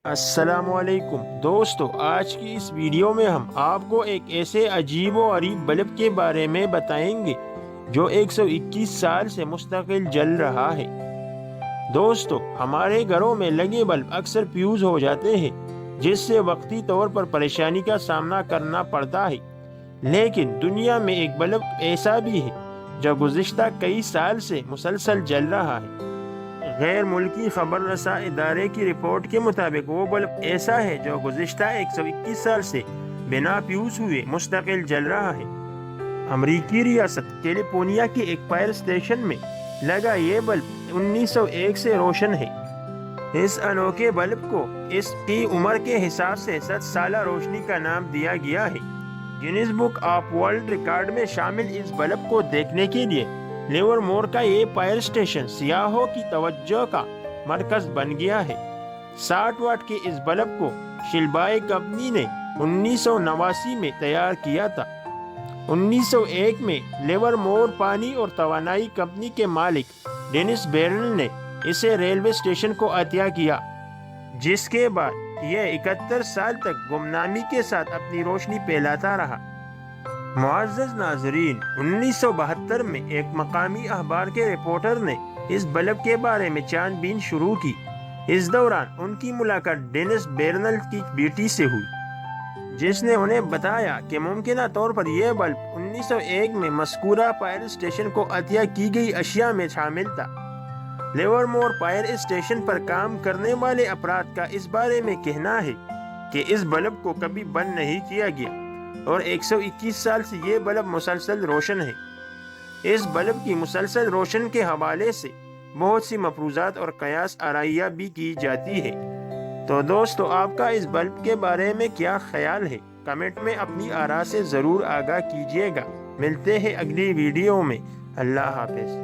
السلام علیکم دوستو، آج کی اس ویڈیو میں ہم آپ کو ایک ایسے عجیب و غریب بلب کے بارے میں بتائیں گے جو 121 سال سے مستقل جل رہا ہے۔ دوستو، ہمارے گھروں میں لگے بلب اکثر فیوز ہو جاتے ہیں، جس سے وقتی طور پر پریشانی کا سامنا کرنا پڑتا ہے۔ لیکن دنیا میں ایک بلب ایسا بھی ہے جو گزشتہ کئی سال سے مسلسل جل رہا ہے۔ غیر ملکی خبر رساں ادارے کی رپورٹ کے مطابق وہ بلب ایسا ہے جو گزشتہ 121 سال سے بنا فیوز ہوئے مستقل جل رہا ہے۔ امریکی ریاست کیلیفورنیا کے ایک فائر اسٹیشن میں لگا یہ بلب 1901 سے روشن ہے۔ اس انوکھے بلب کو اس کی عمر کے حساب سے 7 سالہ روشنی کا نام دیا گیا ہے۔ Guinness book of world record میں شامل اس بلب کو دیکھنے کے لیے لیورمور کا یہ فائر اسٹیشن سیاحوں کی توجہ کا مرکز بن گیا ہے۔ 60 واٹ کے اس بلب کو شلبائے کمپنی نے 1989 میں تیار کیا تھا۔ 1901 میں لیورمور پانی اور توانائی کمپنی کے مالک ڈینس بیرنل نے اسے ریلوے اسٹیشن کو عطیہ کیا، جس کے بعد یہ 71 سال تک گمنامی کے ساتھ اپنی روشنی پھیلاتا رہا۔ معزز ناظرین، 1972 میں ایک مقامی اخبار کے رپورٹر نے اس بلب کے بارے میں چھان بین شروع کی۔ اس دوران ان کی ملاقات ڈینس بیرنل کی بیٹی سے ہوئی، جس نے انہیں بتایا کہ ممکنہ طور پر یہ بلب 1901 میں مذکورہ فائر اسٹیشن کو عطیہ کی گئی اشیاء میں شامل تھا۔ لیورمور فائر اسٹیشن پر کام کرنے والے افراد کا اس بارے میں کہنا ہے کہ اس بلب کو کبھی بند نہیں کیا گیا اور 121 سال سے یہ بلب مسلسل روشن ہے۔ اس بلب کی مسلسل روشن کے حوالے سے بہت سی مفروضات اور قیاس آرائیاں بھی کی جاتی ہے۔ تو دوستو، آپ کا اس بلب کے بارے میں کیا خیال ہے؟ کمنٹ میں اپنی آراء سے ضرور آگاہ کیجیے گا۔ ملتے ہیں اگلی ویڈیو میں۔ اللہ حافظ۔